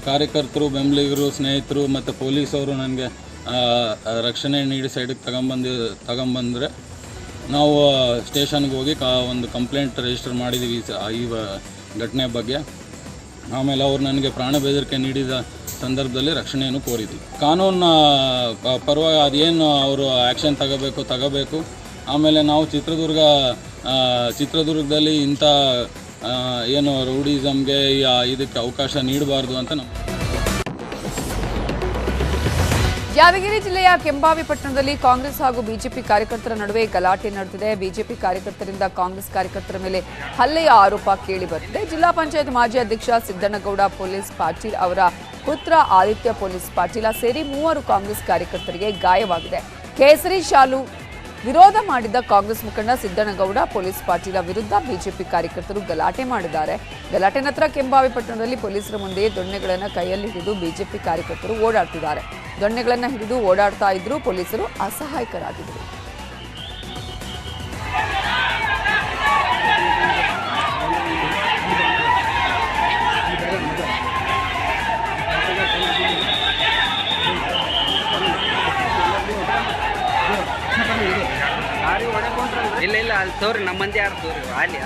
ಕಾರ್ಯಕರ್ತರು, ಬೆಂಬಲಿಗರು, ಸ್ನೇಹಿತರು ಮತ್ತು ಪೊಲೀಸವರು ನನಗೆ ರಕ್ಷಣೆ ನೀಡಿ ಸೈಡಿಗೆ ತಗೊಂಬಂದರೆ ನಾವು ಸ್ಟೇಷನ್ಗೆ ಹೋಗಿ ಒಂದು ಕಂಪ್ಲೇಂಟ್ ರಿಜಿಸ್ಟರ್ ಮಾಡಿದ್ದೀವಿ ಈ ಘಟನೆ ಬಗ್ಗೆ. ಆಮೇಲೆ ಅವ್ರು ನನಗೆ ಪ್ರಾಣ ಬೆದರಿಕೆ ನೀಡಿದ ಸಂದರ್ಭದಲ್ಲಿ ರಕ್ಷಣೆಯನ್ನು ಕೋರಿದ್ವಿ. ಕಾನೂನು ಪರವಾಗಿ ಅದೇನು ಅವರು ಆ್ಯಕ್ಷನ್ ತಗೋಬೇಕು. ಆಮೇಲೆ ನಾವು ಚಿತ್ರದುರ್ಗದಲ್ಲಿ ಇಂಥ ಏನು ರೌಡಿಸಮ್ಗೆ ಇದಕ್ಕೆ ಅವಕಾಶ ನೀಡಬಾರ್ದು ಅಂತ ನಾವು. ಯಾದಗಿರಿ ಜಿಲ್ಲೆಯ ಕೆಂಬಾವಿ ಪಟ್ಟಣದಲ್ಲಿ ಕಾಂಗ್ರೆಸ್ ಹಾಗೂ ಬಿಜೆಪಿ ಕಾರ್ಯಕರ್ತರ ನಡುವೆ ಗಲಾಟೆ ನಡೆದಿದೆ. ಬಿಜೆಪಿ ಕಾರ್ಯಕರ್ತರಿಂದ ಕಾಂಗ್ರೆಸ್ ಕಾರ್ಯಕರ್ತರ ಮೇಲೆ ಹಲ್ಲೆಯ ಆರೋಪ ಕೇಳಿ ಬರ್ತಿದೆ. ಜಿಲ್ಲಾ ಪಂಚಾಯತ್ ಮಾಜಿ ಅಧ್ಯಕ್ಷ ಸಿದ್ದನಗೌಡ ಪೊಲೀಸ್ ಪಾಟೀಲ್ ಅವರ ಪುತ್ರ ಆದಿತ್ಯ ಪೊಲೀಸ್ ಪಾಟೀಲ ಸೇರಿ 3 ಕಾಂಗ್ರೆಸ್ ಕಾರ್ಯಕರ್ತರಿಗೆ ಗಾಯವಾಗಿದೆ. ಕೇಸರಿ ಶಾಲು ವಿರೋಧ ಮಾಡಿದ್ದ ಕಾಂಗ್ರೆಸ್ ಮುಖಂಡ ಸಿದ್ದನಗೌಡ ಪೊಲೀಸ್ ಪಾಟೀಲ ವಿರುದ್ಧ ಬಿಜೆಪಿ ಕಾರ್ಯಕರ್ತರು ಗಲಾಟೆ ಮಾಡಿದ್ದಾರೆ. ಗಲಾಟೆ ನಂತರ ಕೆಂಬಾವಿ ಪಟ್ಟಣದಲ್ಲಿ ಪೊಲೀಸರ ಮುಂದೆ ದೊಣ್ಣೆಗಳನ್ನು ಕೈಯಲ್ಲಿ ಹಿಡಿದು ಬಿಜೆಪಿ ಕಾರ್ಯಕರ್ತರು ಓಡಾಡ್ತಿದ್ದಾರೆ. ದೊಣ್ಣೆಗಳನ್ನು ಹಿಡಿದು ಓಡಾಡ್ತಾ ಇದ್ರು ಪೊಲೀಸರು ಅಸಹಾಯಕರಾಗಿದ್ದರು. ಇಲ್ಲ ಅಲ್ಲಿ ತೋರಿ ನಮ್ಮ ಮಂದಿ ಯಾರು ತೋರಿ ಅಲ್ಲಿ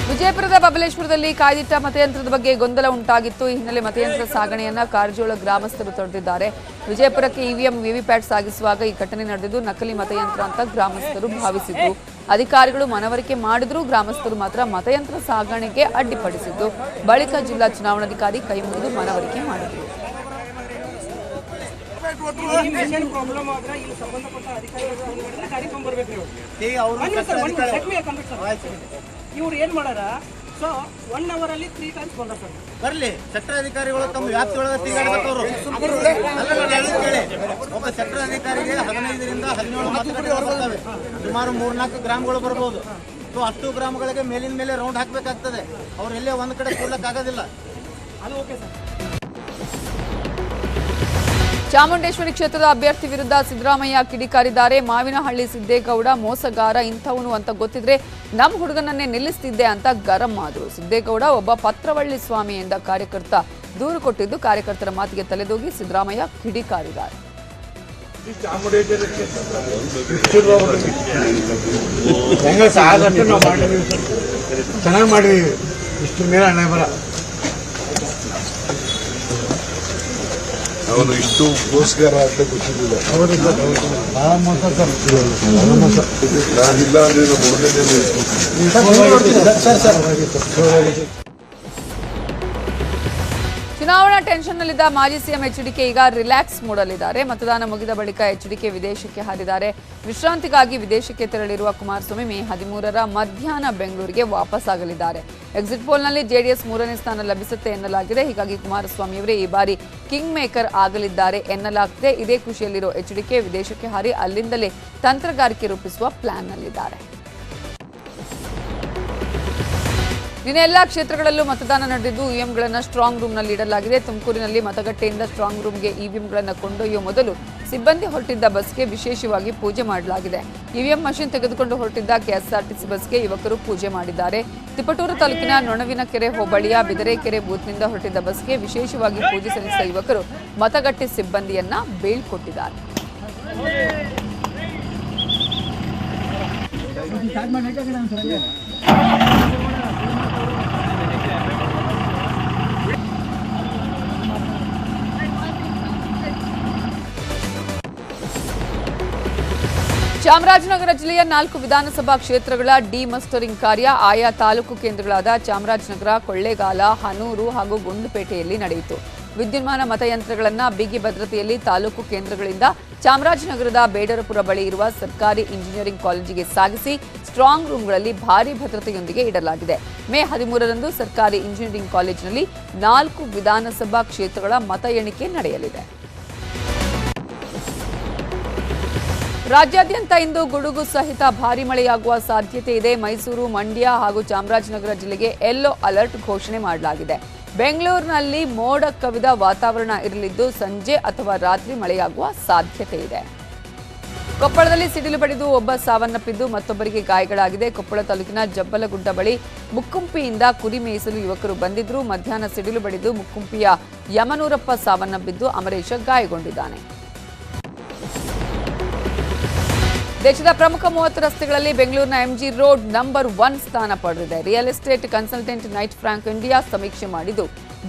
ವಿಜಯಪುರದ ಬಬಲೇಶ್ವರದಲ್ಲಿ ಕಾಯ್ದಿಟ್ಟ ಮತಯಂತ್ರದ ಬಗ್ಗೆ ಗೊಂದಲ ಉಂಟಾಗಿತ್ತು. ಈ ಹಿನ್ನೆಲೆ ಮತಯಂತ್ರ ಸಾಗಣೆಯನ್ನ ಕಾರಜೋಳ ಗ್ರಾಮಸ್ಥರು ತೊಡೆದಿದ್ದಾರೆ. ವಿಜಯಪುರಕ್ಕೆ ಇವಿಎಂ ವಿವಿಪ್ಯಾಟ್ ಸಾಗಿಸುವಾಗ ಈ ಘಟನೆ ನಡೆದಿದ್ದು ನಕಲಿ ಮತಯಂತ್ರ ಅಂತ ಗ್ರಾಮಸ್ಥರು ಭಾವಿಸಿದ್ರು. ಅಧಿಕಾರಿಗಳು ಮನವರಿಕೆ ಮಾಡಿದ್ರೂ ಗ್ರಾಮಸ್ಥರು ಮಾತ್ರ ಮತಯಂತ್ರ ಸಾಗಣೆಗೆ ಅಡ್ಡಿಪಡಿಸಿದ್ದು. ಬಳಿಕ ಜಿಲ್ಲಾ ಚುನಾವಣಾಧಿಕಾರಿ ಕೈ ಮುಗಿದು ಮನವರಿಕೆ ಮಾಡಿದರು. ಇವ್ರು ಏನ್ ಮಾಡಾರ ಸೊ 1 hour ಅಲ್ಲಿ 3 times ಬಂದ ಸರ್ ಬರ್ಲಿ ಸೆಕ್ಟರ್ ಅಧಿಕಾರಿಗಳು ತಮ್ಮ ವ್ಯಾಪ್ತಿ ಒಳಗೆ ತಿರುಗಾಡಬೇಕು. ಒಬ್ಬ ಸೆಕ್ಟರ್ ಅಧಿಕಾರಿಗೆ 15 ರಿಂದ 17 ಮತಗಟ್ಟೆಗಳು ಬರ್ತವೆ. ಸುಮಾರು 3-4 ಗ್ರಾಮಗಳು ಬರ್ಬೋದು. ಸೊ 10 ಗ್ರಾಮಗಳಿಗೆ ಮೇಲಿನ ಮೇಲೆ ರೌಂಡ್ ಹಾಕಬೇಕಾಗ್ತದೆ. ಅವ್ರು ಎಲ್ಲೇ ಒಂದು ಕಡೆ ಕೂಡ್ಲಕ್ಕಾಗೋದಿಲ್ಲ. ಅದು ಓಕೆ ಸರ್. ಚಾಮುಂಡೇಶ್ವರಿ ಕ್ಷೇತ್ರದ ಅಭ್ಯರ್ಥಿ ವಿರುದ್ಧ ಸಿದ್ದರಾಮಯ್ಯ ಕಿಡಿಕಾರಿದ್ದಾರೆ. ಮಾವಿನಹಳ್ಳಿ ಸಿದ್ದೇಗೌಡ ಮೋಸಗಾರ ಇಂಥವನು ಅಂತ ಗೊತ್ತಿದ್ರೆ ನಮ್ಮ ಹುಡುಗನನ್ನೇ ನಿಲ್ಲಿಸ್ತಿದ್ದೆ ಅಂತ ಗರಂ ಆದರು. ಸಿದ್ದೇಗೌಡ ಒಬ್ಬ ಪತ್ರವಳ್ಳಿ ಸ್ವಾಮಿ ಎಂದ ಕಾರ್ಯಕರ್ತ ದೂರು ಕೊಟ್ಟಿದ್ದು ಕಾರ್ಯಕರ್ತರ ಮಾತಿಗೆ ತಲೆದೂಗಿ ಸಿದ್ದರಾಮಯ್ಯ ಕಿಡಿಕಾರಿದ್ದಾರೆ. ಚೆನ್ನಾಗಿ ಮಾಡಿದೀವಿ. ಇಷ್ಟು ಮೇಲೆ ಹಣೆ ಬರ ಅವನು ಇಷ್ಟು ಗೋಸ್ಕರ ಅಂತ ಗೊತ್ತಿರಲಿಲ್ಲ. ನಾನಿಲ್ಲ ಅಂದ್ರೆ ನಮ್ಮ ಚುನಾವಣಾ ಟೆನ್ಷನ್ನಲ್ಲಿದ್ದ ಮಾಜಿ ಸಿಎಂ ಎಚ್ಡಿಕೆ ಈಗ ರಿಲ್ಯಾಕ್ಸ್ ಮೂಡಲಿದ್ದಾರೆ. ಮತದಾನ ಮುಗಿದ ಬಳಿಕ ಎಚ್ಡಿಕೆ ವಿದೇಶಕ್ಕೆ ಹಾರಿದ್ದಾರೆ. ವಿಶ್ರಾಂತಿಗಾಗಿ ವಿದೇಶಕ್ಕೆ ತೆರಳಿರುವ ಕುಮಾರಸ್ವಾಮಿ ಮೇ 13ರ ಮಧ್ಯಾಹ್ನ ಬೆಂಗಳೂರಿಗೆ ವಾಪಸ್ ಆಗಲಿದ್ದಾರೆ. ಎಕ್ಸಿಟ್ ಪೋಲ್ನಲ್ಲಿ ಜೆಡಿಎಸ್ 3ನೇ ಸ್ಥಾನ ಲಭಿಸುತ್ತೆ ಎನ್ನಲಾಗಿದೆ. ಹೀಗಾಗಿ ಕುಮಾರಸ್ವಾಮಿಯವರೇ ಈ ಬಾರಿ ಕಿಂಗ್ ಮೇಕರ್ ಆಗಲಿದ್ದಾರೆ ಎನ್ನಲಾಗ್ತಿದೆ. ಇದೇ ಖುಷಿಯಲ್ಲಿರೋ ಎಚ್ಡಿಕೆ ವಿದೇಶಕ್ಕೆ ಹಾರಿ ಅಲ್ಲಿಂದಲೇ ತಂತ್ರಗಾರಿಕೆ ರೂಪಿಸುವ ಪ್ಲಾನ್ನಲ್ಲಿದ್ದಾರೆ. ನಿನ್ನೆ ಎಲ್ಲಾ ಕ್ಷೇತ್ರಗಳಲ್ಲೂ ಮತದಾನ ನಡೆದಿದ್ದು ಇವಿಎಂಗಳನ್ನು ಸ್ಟ್ರಾಂಗ್ ರೂಮ್ನಲ್ಲಿ ಇಡಲಾಗಿದೆ. ತುಮಕೂರಿನಲ್ಲಿ ಮತಗಟ್ಟೆಯಿಂದ ಸ್ಟ್ರಾಂಗ್ ರೂಮ್ಗೆ ಇವಿಎಂಗಳನ್ನು ಕೊಂಡೊಯ್ಯುವ ಮೊದಲು ಸಿಬ್ಬಂದಿ ಹೊರಟಿದ್ದ ಬಸ್ಗೆ ವಿಶೇಷವಾಗಿ ಪೂಜೆ ಮಾಡಲಾಗಿದೆ. ಇವಿಎಂ ಮಷಿನ್ ತೆಗೆದುಕೊಂಡು ಹೊರಟಿದ್ದ ಕೆಎಸ್ಆರ್ಟಿಸಿ ಬಸ್ಗೆ ಯುವಕರು ಪೂಜೆ ಮಾಡಿದ್ದಾರೆ. ತಿಪಟೂರು ತಾಲೂಕಿನ ನೊಣವಿನಕೆರೆ ಹೋಬಳಿಯ ಬಿದರೆಕೆರೆ ಬೂತ್ನಿಂದ ಹೊರಟಿದ್ದ ಬಸ್ಗೆ ವಿಶೇಷವಾಗಿ ಪೂಜೆ ಸಲ್ಲಿಸಿದ ಯುವಕರು ಮತಗಟ್ಟೆ ಸಿಬ್ಬಂದಿಯನ್ನ ಬೀಳ್ಕೊಟ್ಟಿದ್ದಾರೆ. ಚಾಮರಾಜನಗರ ಜಿಲ್ಲೆಯ 4 ವಿಧಾನಸಭಾ ಕ್ಷೇತ್ರಗಳ ಡಿಮಸ್ಟರಿಂಗ್ ಕಾರ್ಯ ಆಯಾ ತಾಲೂಕು ಕೇಂದ್ರಗಳಾದ ಚಾಮರಾಜನಗರ, ಕೊಳ್ಳೇಗಾಲ, ಹನೂರು ಹಾಗೂ ಗುಂಡ್ಲುಪೇಟೆಯಲ್ಲಿ ನಡೆಯಿತು. ವಿದ್ಯುನ್ಮಾನ ಮತಯಂತ್ರಗಳನ್ನು ಬಿಗಿ ಭದ್ರತೆಯಲ್ಲಿ ತಾಲೂಕು ಕೇಂದ್ರಗಳಿಂದ ಚಾಮರಾಜನಗರದ ಬೇಡರಪುರ ಬಳಿ ಇರುವ ಸರ್ಕಾರಿ ಇಂಜಿನಿಯರಿಂಗ್ ಕಾಲೇಜಿಗೆ ಸಾಗಿಸಿ ಸ್ಟ್ರಾಂಗ್ ರೂಮ್ಗಳಲ್ಲಿ ಭಾರೀ ಭದ್ರತೆಯೊಂದಿಗೆ ಇಡಲಾಗಿದೆ. ಮೇ 13ರಂದು ಸರ್ಕಾರಿ ಇಂಜಿನಿಯರಿಂಗ್ ಕಾಲೇಜಿನಲ್ಲಿ 4 ವಿಧಾನಸಭಾ ಕ್ಷೇತ್ರಗಳ ಮತ ಎಣಿಕೆ ನಡೆಯಲಿದೆ. ರಾಜ್ಯಾದ್ಯಂತ ಇಂದು ಗುಡುಗು ಸಹಿತ ಭಾರೀ ಮಳೆಯಾಗುವ ಸಾಧ್ಯತೆ ಇದೆ. ಮೈಸೂರು, ಮಂಡ್ಯ ಹಾಗೂ ಚಾಮರಾಜನಗರ ಜಿಲ್ಲೆಗೆ ಯೆಲ್ಲೋ ಅಲರ್ಟ್ ಘೋಷಣೆ ಮಾಡಲಾಗಿದೆ. ಬೆಂಗಳೂರಿನಲ್ಲಿ ಮೋಡ ಕವಿದ ವಾತಾವರಣ ಇರಲಿದ್ದು ಸಂಜೆ ಅಥವಾ ರಾತ್ರಿ ಮಳೆಯಾಗುವ ಸಾಧ್ಯತೆ ಇದೆ. ಕೊಪ್ಪಳದಲ್ಲಿ ಸಿಡಿಲು ಬಡಿದು ಒಬ್ಬ ಸಾವನ್ನಪ್ಪಿದ್ದು ಮತ್ತೊಬ್ಬರಿಗೆ ಗಾಯಗಳಾಗಿದೆ. ಕೊಪ್ಪಳ ತಾಲೂಕಿನ ಜಬ್ಬಲಗುಡ್ಡ ಬಳಿ ಮುಕ್ಕುಂಪಿಯಿಂದ ಕುರಿ ಮೇಯಿಸಲು ಯುವಕರು ಬಂದಿದ್ರು. ಮಧ್ಯಾಹ್ನ ಸಿಡಿಲು ಬಡಿದು ಮುಕ್ಕುಂಪಿಯ ಯಮನೂರಪ್ಪ ಸಾವನ್ನಪ್ಪಿದ್ದು ಅಮರೇಶ ಗಾಯಗೊಂಡಿದ್ದಾನೆ. ದೇಶದ ಪ್ರಮುಖ 30 ರಸ್ತೆಗಳಲ್ಲಿ ಬೆಂಗಳೂರಿನ ಎಂಜಿ ರೋಡ್ ನಂಬರ್ 1 ಸ್ಥಾನ ಪಡೆದಿದೆ. Real estate consultant night Frank India ಸಮೀಕ್ಷೆ ಮಾಡಿದ್ದು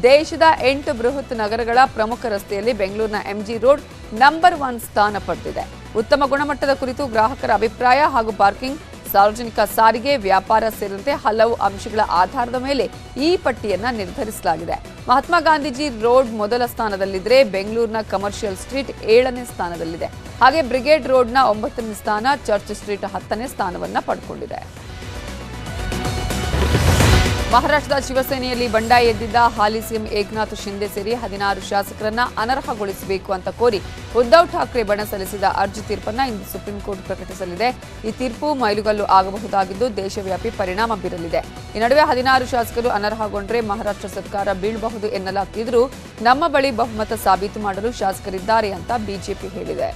ದೇಶದ 8 ಬೃಹತ್ ನಗರಗಳ ಪ್ರಮುಖ ರಸ್ತೆಯಲ್ಲಿ ಬೆಂಗಳೂರಿನ ಎಂಜಿ ರೋಡ್ ನಂಬರ್ 1 ಸ್ಥಾನ ಪಡೆದಿದೆ. ಉತ್ತಮ ಗುಣಮಟ್ಟದ ಕುರಿತು ಗ್ರಾಹಕರ ಅಭಿಪ್ರಾಯ ಹಾಗೂ ಪಾರ್ಕಿಂಗ್, ಸಾರ್ವಜನಿಕ ಸಾರಿಗೆ, ವ್ಯಾಪಾರ ಸೇರಿದಂತೆ ಹಲವು ಅಂಶಗಳ ಆಧಾರದ ಮೇಲೆ ಈ ಪಟ್ಟಿಯನ್ನ ನಿರ್ಧರಿಸಲಾಗಿದೆ. ಮಹಾತ್ಮ ಗಾಂಧೀಜಿ ರೋಡ್ ಮೊದಲ ಸ್ಥಾನದಲ್ಲಿದ್ದರೆ ಬೆಂಗಳೂರಿನ ಕಮರ್ಷಿಯಲ್ ಸ್ಟ್ರೀಟ್ 7ನೇ ಸ್ಥಾನದಲ್ಲಿದೆ. ಹಾಗೆ ಬ್ರಿಗೇಡ್ ರೋಡ್ನ 9ನೇ ಸ್ಥಾನ, ಚರ್ಚ್ ಸ್ಟ್ರೀಟ್ 10ನೇ ಸ್ಥಾನವನ್ನ ಪಡೆದುಕೊಂಡಿದೆ. ಮಹಾರಾಷ್ಟ್ರದ ಶಿವಸೇನೆಯಲ್ಲಿ ಬಂಡಾಯ ಎದ್ದಿದ್ದ ಹಾಲಿ ಸಿಎಂ ಏಕನಾಥ್ ಶಿಂದೆ ಸೇರಿ 16 ಶಾಸಕರನ್ನ ಅನರ್ಹಗೊಳಿಸಬೇಕು ಅಂತ ಕೋರಿ ಉದ್ಧವ್ ಠಾಕ್ರೆ ಬಣ ಸಲ್ಲಿಸಿದ ಅರ್ಜಿ ತೀರ್ಪನ್ನ ಇಂದು ಸುಪ್ರೀಂ ಕೋರ್ಟ್ ಪ್ರಕಟಿಸಲಿದೆ. ಈ ತೀರ್ಪು ಮೈಲುಗಲ್ಲು ಆಗಬಹುದಾಗಿದ್ದು ದೇಶವ್ಯಾಪಿ ಪರಿಣಾಮ ಬೀರಲಿದೆ. ಈ ನಡುವೆ 16 ಶಾಸಕರು ಅನರ್ಹಗೊಂಡ್ರೆ ಮಹಾರಾಷ್ಟ್ರ ಸರ್ಕಾರ ಬೀಳಬಹುದು ಎನ್ನಲಾಗ್ತಿದ್ರೂ ನಮ್ಮ ಬಳಿ ಬಹುಮತ ಸಾಬೀತು ಮಾಡಲು ಶಾಸಕರಿದ್ದಾರೆ ಅಂತ ಬಿಜೆಪಿ ಹೇಳಿದೆ.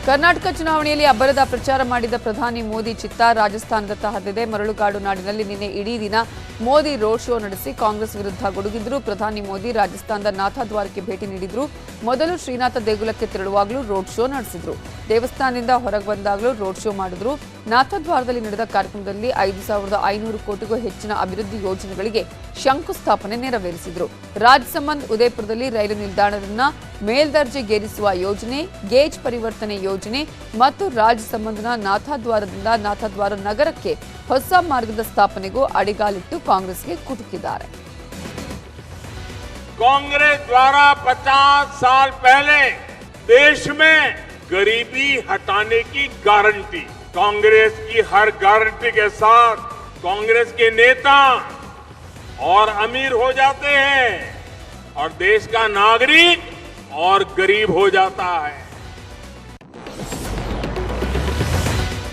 ಕರ್ನಾಟಕ ಚುನಾವಣೆಯಲ್ಲಿ ಅಬ್ಬರದ ಪ್ರಚಾರ ಮಾಡಿದ ಪ್ರಧಾನಿ ಮೋದಿ ಚಿತ್ತ ರಾಜಸ್ಥಾನದತ್ತ ಹರಿದಿದೆ. ಮರಳುಗಾಡು ನಾಡಿನಲ್ಲಿ ನಿನ್ನೆ ಇಡೀ ದಿನ ಮೋದಿ ರೋಡ್ ಶೋ ನಡೆಸಿ ಕಾಂಗ್ರೆಸ್ ವಿರುದ್ಧ ಗುಡುಗಿದ್ರು. ಪ್ರಧಾನಿ ಮೋದಿ ರಾಜಸ್ಥಾನದ ನಾಥದ್ವಾರಕ್ಕೆ ಭೇಟಿ ನೀಡಿದ್ರು. ಮೊದಲು ಶ್ರೀನಾಥ ದೇಗುಲಕ್ಕೆ ತೆರಳುವಾಗಲೂ ರೋಡ್ ಶೋ ನಡೆಸಿದ್ರು. ದೇವಸ್ಥಾನದಿಂದ ಹೊರಗೆ ಬಂದಾಗಲೂ ರೋಡ್ ಶೋ ಮಾಡಿದ್ರು. ನಾಥದ್ವಾರದಲ್ಲಿ ನಡೆದ ಕಾರ್ಯಕ್ರಮದಲ್ಲಿ 5,500 ಕೋಟಿಗೂ ಹೆಚ್ಚಿನ ಅಭಿವೃದ್ಧಿ ಯೋಜನೆಗಳಿಗೆ ಶಂಕುಸ್ಥಾಪನೆ ನೆರವೇರಿಸಿದ್ರು. ರಾಜಸಮಂದ್ ಉದಯಪುರದಲ್ಲಿ ರೈಲು ನಿಲ್ದಾಣವನ್ನ ಮೇಲ್ದರ್ಜೆಗೇರಿಸುವ ಯೋಜನೆ, ಗೇಜ್ ಪರಿವರ್ತನೆ ಯೋಜನೆ ಮತ್ತು ರಾಜಸಮಂದ್ನ ನಾಥದ್ವಾರದಿಂದ ನಾಥದ್ವಾರ ನಗರಕ್ಕೆ ಹೊಸ ಮಾರ್ಗದ ಸ್ಥಾಪನೆಗೂ ಅಡಿಗಾಲಿಟ್ಟು ಕಾಂಗ್ರೆಸ್ಗೆ ಕುಟುಕಿದ್ದಾರೆ. कांग्रेस द्वारा 50 साल पहले देश में गरीबी हटाने की गारंटी, कांग्रेस की हर गारंटी के साथ कांग्रेस के नेता और अमीर हो जाते हैं और देश का नागरिक और गरीब हो जाता है.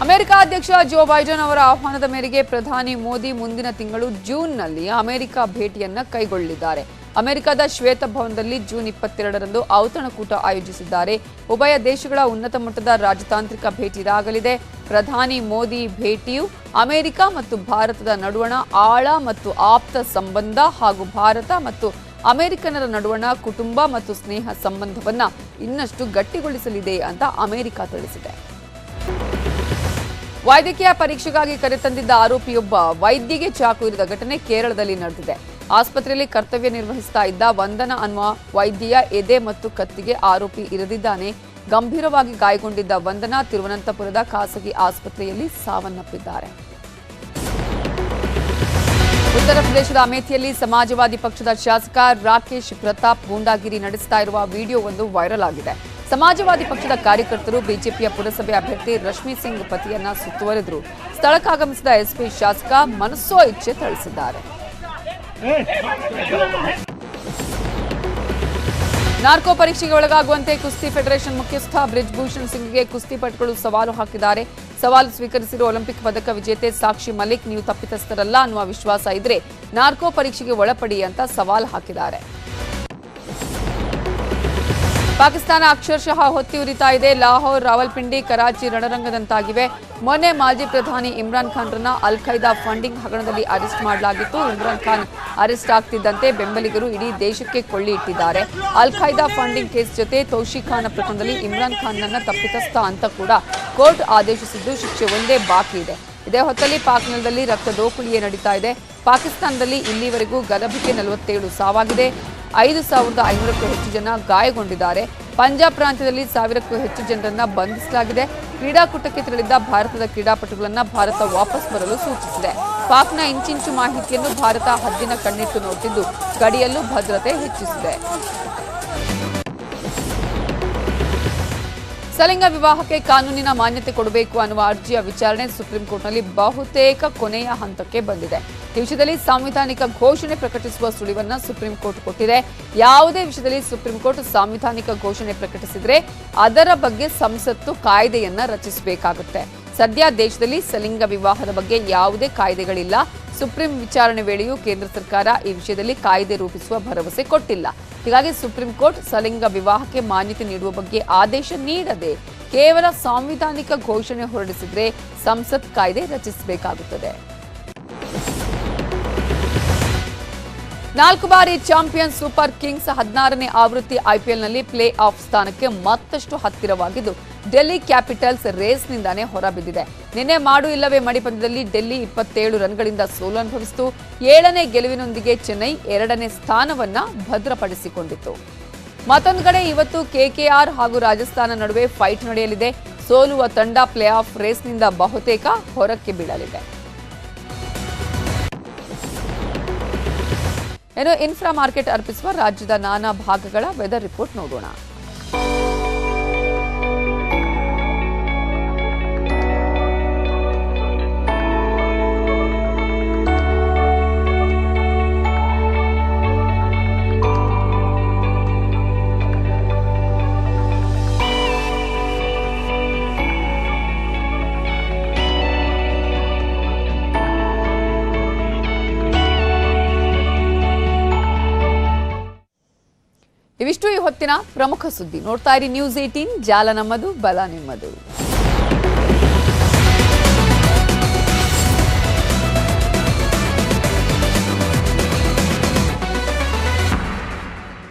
ಅಮೆರಿಕ ಅಧ್ಯಕ್ಷ ಜೋ ಬೈಡನ್ ಅವರ ಆಹ್ವಾನದ ಮೇರೆಗೆ ಪ್ರಧಾನಿ ಮೋದಿ ಮುಂದಿನ ತಿಂಗಳು ಜೂನ್ನಲ್ಲಿ ಅಮೆರಿಕ ಭೇಟಿಯನ್ನ ಕೈಗೊಳ್ಳಲಿದ್ದಾರೆ. ಅಮೆರಿಕದ ಶ್ವೇತಭವನದಲ್ಲಿ ಜೂನ್ 22ರಂದು ಔತಣಕೂಟ ಆಯೋಜಿಸಿದ್ದಾರೆ. ಉಭಯ ದೇಶಗಳ ಉನ್ನತ ಮಟ್ಟದ ರಾಜತಾಂತ್ರಿಕ ಭೇಟಿ ಇದಾಗಲಿದೆ. ಪ್ರಧಾನಿ ಮೋದಿ ಭೇಟಿಯು ಅಮೆರಿಕ ಮತ್ತು ಭಾರತದ ನಡುವಣ ಆಳ ಮತ್ತು ಆಪ್ತ ಸಂಬಂಧ ಹಾಗೂ ಭಾರತ ಮತ್ತು ಅಮೆರಿಕನರ ನಡುವಣ ಕುಟುಂಬ ಮತ್ತು ಸ್ನೇಹ ಸಂಬಂಧವನ್ನ ಇನ್ನಷ್ಟು ಗಟ್ಟಿಗೊಳಿಸಲಿದೆ ಅಂತ ಅಮೆರಿಕ ತಿಳಿಸಿದೆ. ವೈದ್ಯಕೀಯ ಪರೀಕ್ಷೆಗಾಗಿ ಕರೆತಂದಿದ್ದ ಆರೋಪಿಯೊಬ್ಬ ವೈದ್ಯಗೆ ಚಾಕು ಇರಿದ ಘಟನೆ ಕೇರಳದಲ್ಲಿ ನಡೆದಿದೆ. ಆಸ್ಪತ್ರೆಯಲ್ಲಿ ಕರ್ತವ್ಯ ನಿರ್ವಹಿಸ್ತಾ ಇದ್ದ ವಂದನಾ ಅನ್ನುವ ವೈದ್ಯೆಯ ಎದೆ ಮತ್ತು ಕತ್ತಿಗೆ ಆರೋಪಿ ಇರಿದಿದ್ದಾನೆ. ಗಂಭೀರವಾಗಿ ಗಾಯಗೊಂಡಿದ್ದ ವಂದನಾ ತಿರುವನಂತಪುರದ ಖಾಸಗಿ ಆಸ್ಪತ್ರೆಯಲ್ಲಿ ಸಾವನ್ನಪ್ಪಿದ್ದಾರೆ. ಉತ್ತರ ಪ್ರದೇಶದ ಅಮೇಥಿಯಲ್ಲಿ ಸಮಾಜವಾದಿ ಪಕ್ಷದ ಶಾಸಕ ರಾಕೇಶ್ ಪ್ರತಾಪ್ ಗೂಂಡಾಗಿರಿ ನಡೆಸ್ತಾ ಇರುವ ವಿಡಿಯೋ ಒಂದು ವೈರಲ್ ಆಗಿದೆ. ಸಮಾಜವಾದಿ ಪಕ್ಷದ ಕಾರ್ಯಕರ್ತರು ಬಿಜೆಪಿಯ ಪುರಸಭೆ ಅಭ್ಯರ್ಥಿ ರಶ್ಮಿ ಸಿಂಗ್ ಪತಿಯನ್ನ ಸುತ್ತುವರೆದರು. ಸ್ಥಳಕ್ಕಾಗಮಿಸಿದ ಎಸ್ಪಿ ಶಾಸಕ ಮನಸೋ ಇಚ್ಛೆ ಥಳಿಸಿದ್ದಾರೆ. ನಾರ್ಕೋ ಪರೀಕ್ಷೆಗೆ ಒಳಗಾಗುವಂತೆ ಕುಸ್ತಿ ಫೆಡರೇಷನ್ ಮುಖ್ಯಸ್ಥ ಬ್ರಿಜ್ಭೂಷಣ್ ಸಿಂಗ್ಗೆ ಕುಸ್ತಿಪಟುಗಳು ಸವಾಲು ಹಾಕಿದ್ದಾರೆ. ಸವಾಲು ಸ್ವೀಕರಿಸಿರುವ ಒಲಿಂಪಿಕ್ ಪದಕ ವಿಜೇತೆ ಸಾಕ್ಷಿ ಮಲಿಕ್, ನೀವು ತಪ್ಪಿತಸ್ಥರಲ್ಲ ಅನ್ನುವ ವಿಶ್ವಾಸ ಇದ್ರೆ ನಾರ್ಕೋ ಪರೀಕ್ಷೆಗೆ ಒಳಪಡಿ ಅಂತ ಸವಾಲು ಹಾಕಿದ್ದಾರೆ. ಪಾಕಿಸ್ತಾನ ಅಕ್ಷರಶಃ ಹೊತ್ತಿ ಉರಿತಾ ಇದೆ. ಲಾಹೋರ್, ರಾವಲ್ಪಿಂಡಿ, ಕರಾಚಿ ರಣರಂಗದಂತಾಗಿವೆ. ಮೊನ್ನೆ ಮಾಜಿ ಪ್ರಧಾನಿ ಇಮ್ರಾನ್ ಖಾನ್ರನ್ನ ಅಲ್ ಖೈದಾ ಫಂಡಿಂಗ್ ಹಗರಣದಲ್ಲಿ ಅರೆಸ್ಟ್ ಮಾಡಲಾಗಿತ್ತು. ಇಮ್ರಾನ್ ಖಾನ್ ಅರೆಸ್ಟ್ ಆಗ್ತಿದ್ದಂತೆ ಬೆಂಬಲಿಗರು ಇಡೀ ದೇಶಕ್ಕೆ ಕೊಳ್ಳಿ ಇಟ್ಟಿದ್ದಾರೆ. ಅಲ್ ಖೈದಾ ಫಂಡಿಂಗ್ ಕೇಸ್ ಜೊತೆ ತೌಶಿಕ್ ಖಾನ್ ಪ್ರಕರಣದಲ್ಲಿ ಇಮ್ರಾನ್ ಖಾನ್ನನ್ನ ತಪ್ಪಿತಸ್ಥ ಅಂತ ಕೂಡ ಕೋರ್ಟ್ ಆದೇಶಿಸಿದ್ದು ಶಿಕ್ಷೆ ಒಂದೇ ಬಾಕಿ ಇದೆ. ಇದೇ ಹೊತ್ತಲ್ಲಿ ಪಾಕ್ ನೆಲದಲ್ಲಿ ರಕ್ತ ದೋಕುಳಿಯೇ ನಡೀತಾ ಇದೆ. ಪಾಕಿಸ್ತಾನದಲ್ಲಿ ಇಲ್ಲಿವರೆಗೂ ಗಲಭೆಗೆ 47 ಸಾವಾಗಿದೆ. 5,500ಕ್ಕೂ ಹೆಚ್ಚು ಜನ ಗಾಯಗೊಂಡಿದ್ದಾರೆ. ಪಂಜಾಬ್ ಪ್ರಾಂತ್ಯದಲ್ಲಿ 1,000ಕ್ಕೂ ಹೆಚ್ಚು ಜನರನ್ನ ಬಂಧಿಸಲಾಗಿದೆ. ಕ್ರೀಡಾಕೂಟಕ್ಕೆ ತೆರಳಿದ್ದ ಭಾರತದ ಕ್ರೀಡಾಪಟುಗಳನ್ನ ಭಾರತ ವಾಪಸ್ ಬರಲು ಸೂಚಿಸಿದೆ. ಪಾಕ್ನ ಇಂಚಿಂಚು ಮಾಹಿತಿಯನ್ನು ಭಾರತ ಹದ್ದಿನ ಕಣ್ಣಿಟ್ಟು ನೋಡುತ್ತಿದ್ದು ಗಡಿಯಲ್ಲೂ ಭದ್ರತೆ ಹೆಚ್ಚಿಸಿದೆ. ಸಲಿಂಗ ವಿವಾಹಕ್ಕೆ ಕಾನೂನಿನ ಮಾನ್ಯತೆ ಕೊಡಬೇಕು ಅನ್ನುವ ಅರ್ಜಿಯ ವಿಚಾರಣೆ ಸುಪ್ರೀಂ ಕೋರ್ಟ್ನಲ್ಲಿ ಬಹುತೇಕ ಕೊನೆಯ ಹಂತಕ್ಕೆ ಬಂದಿದೆ. ಈ ವಿಷಯದಲ್ಲಿ ಸಾಂವಿಧಾನಿಕ ಘೋಷಣೆ ಪ್ರಕಟಿಸುವ ಸುಳಿವನ್ನ ಸುಪ್ರೀಂ ಕೋರ್ಟ್ ಕೊಟ್ಟಿದೆ. ಯಾವುದೇ ವಿಷಯದಲ್ಲಿ ಸುಪ್ರೀಂ ಕೋರ್ಟ್ ಸಾಂವಿಧಾನಿಕ ಘೋಷಣೆ ಪ್ರಕಟಿಸಿದ್ರೆ ಅದರ ಬಗ್ಗೆ ಸಂಸತ್ತು ಕಾಯ್ದೆಯನ್ನ ರಚಿಸಬೇಕಾಗುತ್ತೆ. ಸದ್ಯ ದೇಶದಲ್ಲಿ ಸಲಿಂಗ ವಿವಾಹದ ಬಗ್ಗೆ ಯಾವುದೇ ಕಾಯ್ದೆಗಳಿಲ್ಲ. ಸುಪ್ರೀಂ ವಿಚಾರಣೆ ವೇಳೆಯೂ ಕೇಂದ್ರ ಸರ್ಕಾರ ಈ ವಿಷಯದಲ್ಲಿ ಕಾಯ್ದೆ ರೂಪಿಸುವ ಭರವಸೆ ಕೊಟ್ಟಿಲ್ಲ. ಹೀಗಾಗಿ ಸುಪ್ರೀಂ ಕೋರ್ಟ್ ಸಲಿಂಗ ವಿವಾಹಕ್ಕೆ ಮಾನ್ಯತೆ ನೀಡುವ ಬಗ್ಗೆ ಆದೇಶ ನೀಡದೆ ಕೇವಲ ಸಾಂವಿಧಾನಿಕ ಘೋಷಣೆ ಹೊರಡಿಸಿದ್ರೆ ಸಂಸತ್ ಕಾಯ್ದೆ ರಚಿಸಬೇಕಾಗುತ್ತದೆ. 4 ಬಾರಿ ಚಾಂಪಿಯನ್ ಸೂಪರ್ ಕಿಂಗ್ಸ್ 16ನೇ ಆವೃತ್ತಿ ಐಪಿಎಲ್ನಲ್ಲಿ ಪ್ಲೇ ಆಫ್ ಸ್ಥಾನಕ್ಕೆ ಮತ್ತಷ್ಟು ಹತ್ತಿರವಾಗಿದ್ದು ಡೆಲ್ಲಿ ಕ್ಯಾಪಿಟಲ್ಸ್ ರೇಸ್ನಿಂದಾನೇ ಹೊರಬಿದ್ದಿದೆ. ನಿನ್ನೆ ಮಾಡು ಇಲ್ಲವೇ ಮಡಿ ಪಂದ್ಯದಲ್ಲಿ ಡೆಲ್ಲಿ 27 ರನ್ಗಳಿಂದ ಸೋಲು ಅನುಭವಿಸಿತು. 7ನೇ ಗೆಲುವಿನೊಂದಿಗೆ ಚೆನ್ನೈ 2ನೇ ಸ್ಥಾನವನ್ನ ಭದ್ರಪಡಿಸಿಕೊಂಡಿತು. ಮತ್ತೊಂದು ಕಡೆ ಇವತ್ತು ಕೆಕೆಆರ್ ಹಾಗೂ ರಾಜಸ್ಥಾನ ನಡುವೆ ಫೈಟ್ ನಡೆಯಲಿದೆ. ಸೋಲುವ ತಂಡ ಪ್ಲೇ ಆಫ್ ರೇಸ್ನಿಂದ ಬಹುತೇಕ ಹೊರಕ್ಕೆ ಬೀಳಲಿದೆ. ಇನ್ನು ಇನ್ಫ್ರಾ ಮಾರ್ಕೆಟ್ ಅರ್ಪಿಸುವ ರಾಜ್ಯದ ನಾನಾ ಭಾಗಗಳ ವೆದರ್ ರಿಪೋರ್ಟ್ ನೋಡೋಣ. ಇವಿಷ್ಟು ಈ ಹೊತ್ತಿನ ಪ್ರಮುಖ ಸುದ್ದಿ. ನೋಡ್ತಾ ಇರಿ ನ್ಯೂಸ್ 18, ಜಾಲ ನಮ್ಮದು, ಬಲ ನಿಮ್ಮದು.